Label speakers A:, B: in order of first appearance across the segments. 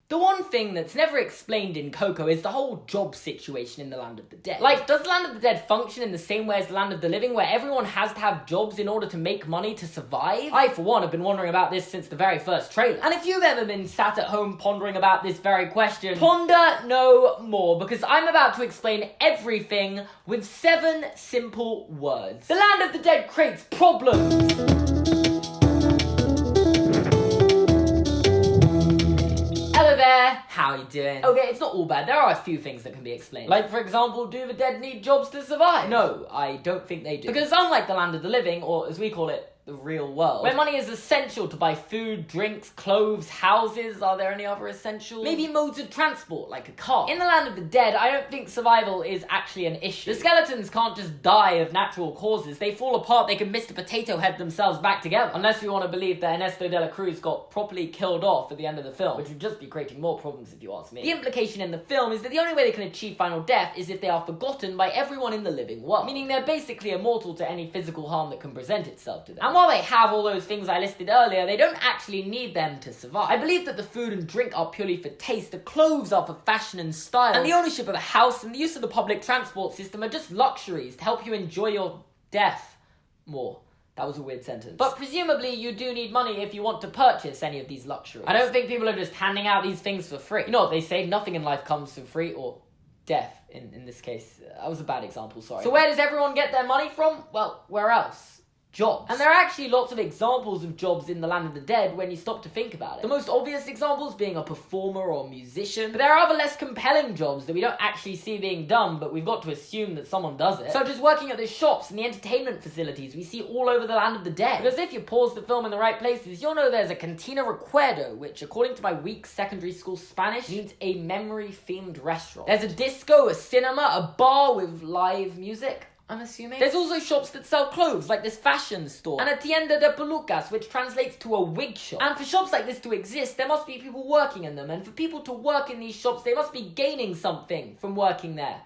A: The one thing that's never explained in Coco is the whole job situation in the Land of the Dead. Like, does the Land of the Dead function in the same way as the Land of the Living, where everyone has to have jobs in order to make money to survive? I, for one, have been wondering about this since the very first trailer. And if you've ever been sat at home pondering about this very question, ponder no more, because I'm about to explain everything with 7 simple words. The Land of the Dead creates problems. Hello there, how are you doing? Okay, it's not all bad. There are a few things that can be explained. Like, for example, do the dead need jobs to survive? No, I don't think they do. Because unlike the Land of the Living, or as we call it, the real world, where money is essential to buy food, drinks, clothes, houses, are there any other essentials? Maybe modes of transport, like a car. In the Land of the Dead, I don't think survival is actually an issue. The skeletons can't just die of natural causes. They fall apart, they can Mr. Potato Head themselves back together. Unless we want to believe that Ernesto de la Cruz got properly killed off at the end of the film, which would just be creating more problems if you ask me. The implication in the film is that the only way they can achieve final death is if they are forgotten by everyone in the living world. Meaning they're basically immortal to any physical harm that can present itself to them. And while they have all those things I listed earlier, they don't actually need them to survive. I believe that the food and drink are purely for taste, the clothes are for fashion and style, and the ownership of a house and the use of the public transport system are just luxuries to help you enjoy your death more. That was a weird sentence. But presumably you do need money if you want to purchase any of these luxuries. I don't think people are just handing out these things for free. You know what they say, nothing in life comes for free, or death in this case. That was a bad example, sorry. So where does everyone get their money from? Well, where else? Jobs. And there are actually lots of examples of jobs in the Land of the Dead when you stop to think about it. The most obvious examples being a performer or musician, but there are other less compelling jobs that we don't actually see being done, but we've got to assume that someone does it. Such as working at the shops and the entertainment facilities we see all over the Land of the Dead. Because if you pause the film in the right places, you'll know there's a cantina recuerdo, which according to my weak secondary school Spanish, means a memory-themed restaurant. There's a disco, a cinema, a bar with live music, I'm assuming. There's also shops that sell clothes, like this fashion store, and a tienda de pelucas, which translates to a wig shop. And for shops like this to exist, there must be people working in them, and for people to work in these shops, they must be gaining something from working there.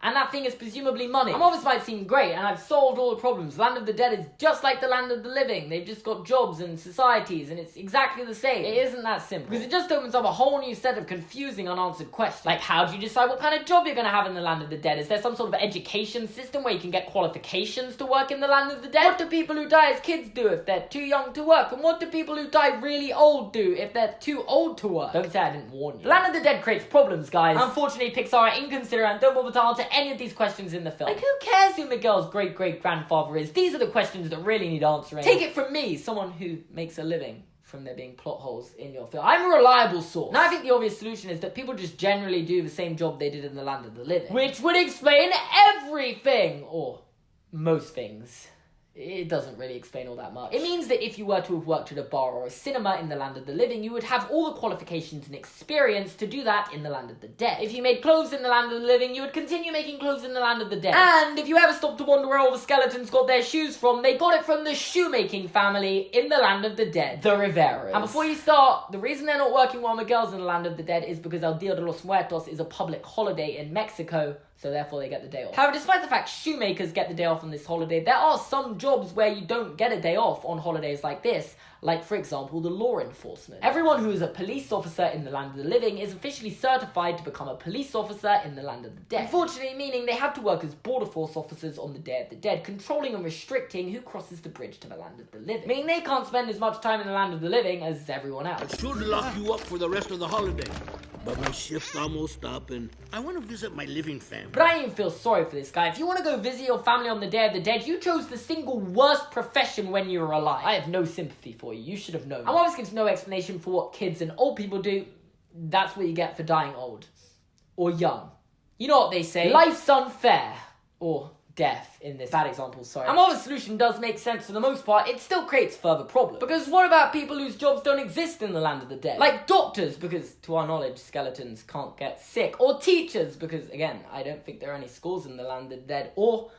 A: And that thing is presumably money. And while this might seem great, and I've solved all the problems, Land of the Dead is just like the Land of the Living. They've just got jobs and societies, and it's exactly the same. It isn't that simple. Because it just opens up a whole new set of confusing unanswered questions. Like, how do you decide what kind of job you're going to have in the Land of the Dead? Is there some sort of education system where you can get qualifications to work in the Land of the Dead? What do people who die as kids do if they're too young to work? And what do people who die really old do if they're too old to work? Don't say I didn't warn you. The Land of the Dead creates problems, guys. Unfortunately, Pixar are inconsiderate and don't bother to answer any of these questions in the film. Like, who cares who Miguel's great-great-grandfather is? These are the questions that really need answering. Take it from me, someone who makes a living from there being plot holes in your film. I'm a reliable source. Now, I think the obvious solution is that people just generally do the same job they did in the Land of the Living, which would explain everything, or most things. It doesn't really explain all that much. It means that if you were to have worked at a bar or a cinema in the Land of the Living, you would have all the qualifications and experience to do that in the Land of the Dead. If you made clothes in the Land of the Living, you would continue making clothes in the Land of the Dead. And if you ever stopped to wonder where all the skeletons got their shoes from, they got it from the shoemaking family in the Land of the Dead, the Riveras. And before you start, the reason they're not working while Miguel's in the Land of the Dead is because El Dia de los Muertos is a public holiday in Mexico, so therefore they get the day off. However, despite the fact shoemakers get the day off on this holiday, there are some jobs where you don't get a day off on holidays like this, like, for example, the law enforcement. Everyone who is a police officer in the Land of the Living is officially certified to become a police officer in the Land of the Dead. Unfortunately, meaning they have to work as border force officers on the Day of the Dead, controlling and restricting who crosses the bridge to the Land of the Living. Meaning they can't spend as much time in the Land of the Living as everyone else.
B: I should lock you up for the rest of the holiday, but my shift's almost up and I want to visit my living family.
A: But I don't even feel sorry for this guy. If you want to go visit your family on the Day of the Dead, you chose the single worst profession when you were alive. I have no sympathy for you. You should have known. And while this gives no explanation for what kids and old people do, that's what you get for dying old. Or young. You know what they say, life's unfair. Or death in this bad example, sorry. And while the solution does make sense for the most part, it still creates further problems. Because what about people whose jobs don't exist in the Land of the Dead? Like doctors, because to our knowledge, skeletons can't get sick. Or teachers, because again, I don't think there are any schools in the Land of the Dead. Or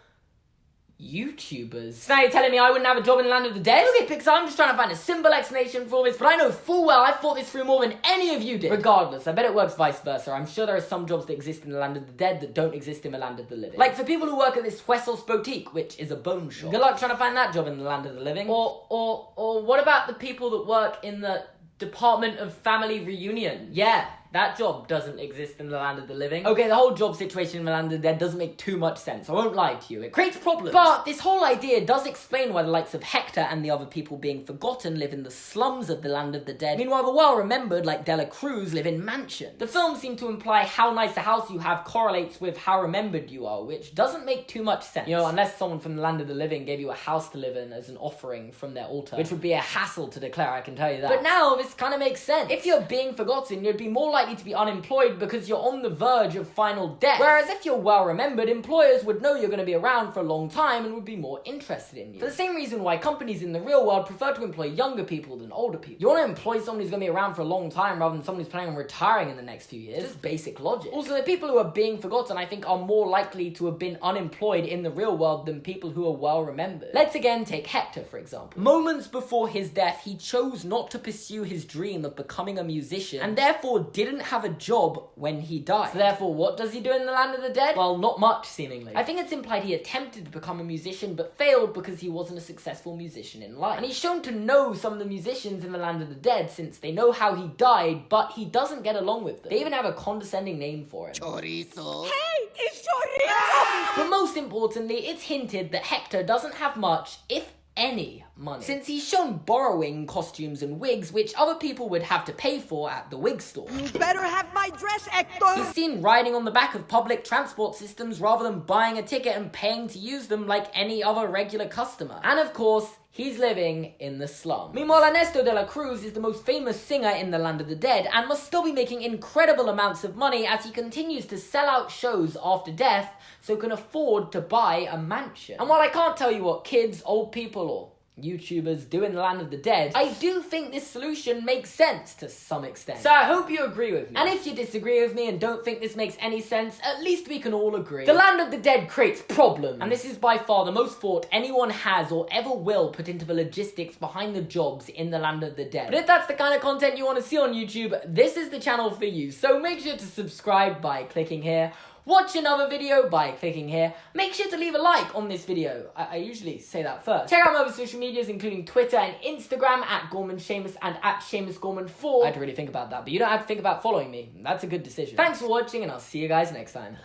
A: YouTubers. So now you're telling me I wouldn't have a job in the Land of the Dead? Okay, Pixar, I'm just trying to find a simple explanation for all this, but I know full well I've thought this through more than any of you did. Regardless, I bet it works vice versa. I'm sure there are some jobs that exist in the Land of the Dead that don't exist in the Land of the Living. Like for people who work at this Huesos boutique, which is a bone shop. Good luck trying to find that job in the Land of the Living. Or what about the people that work in the Department of Family Reunion. Yeah, that job doesn't exist in the land of the living. Okay, the whole job situation in the land of the dead doesn't make too much sense. I won't lie to you. It creates problems. But this whole idea does explain why the likes of Hector and the other people being forgotten live in the slums of the land of the dead. Meanwhile, the well-remembered, like Dela Cruz, live in mansions. The films seem to imply how nice a house you have correlates with how remembered you are, which doesn't make too much sense. You know, unless someone from the land of the living gave you a house to live in as an offering from their altar, which would be a hassle to declare, I can tell you that. But now, this kind of makes sense. If you're being forgotten, you'd be more likely to be unemployed because you're on the verge of final death. Whereas if you're well remembered, employers would know you're going to be around for a long time and would be more interested in you. For the same reason why companies in the real world prefer to employ younger people than older people. You want to employ someone who's going to be around for a long time rather than someone who's planning on retiring in the next few years. Just basic logic. Also, the people who are being forgotten, I think, are more likely to have been unemployed in the real world than people who are well remembered. Let's again take Hector, for example. Moments before his death, he chose not to pursue his dream of becoming a musician and therefore didn't have a job when he died. So therefore, what does he do in the land of the dead? Well, not much, seemingly. I think it's implied he attempted to become a musician but failed because he wasn't a successful musician in life. And he's shown to know some of the musicians in the land of the dead since they know how he died, but he doesn't get along with them. They even have a condescending name for him.
B: Chorizo.
C: Hey, it's chorizo!
A: But most importantly, it's hinted that Hector doesn't have much, if any, money, since he's shown borrowing costumes and wigs which other people would have to pay for at the wig store.
C: You better have my dress, Hector!
A: He's seen riding on the back of public transport systems rather than buying a ticket and paying to use them like any other regular customer. And of course, he's living in the slum. Meanwhile, Ernesto de la Cruz is the most famous singer in the land of the dead and must still be making incredible amounts of money as he continues to sell out shows after death so can afford to buy a mansion. And while I can't tell you what kids, old people, or YouTubers do in the land of the dead, I do think this solution makes sense to some extent. So I hope you agree with me. And if you disagree with me and don't think this makes any sense, at least we can all agree. The land of the dead creates problems, and this is by far the most thought anyone has or ever will put into the logistics behind the jobs in the land of the dead. But if that's the kind of content you want to see on YouTube, this is the channel for you. So make sure to subscribe by clicking here. Watch another video by clicking here. Make sure to leave a like on this video. I usually say that first. Check out my other social medias, including Twitter and Instagram at Gorman Seamus and at seamusgorman4. I had to really think about that, but you don't have to think about following me. That's a good decision. Thanks for watching, and I'll see you guys next time.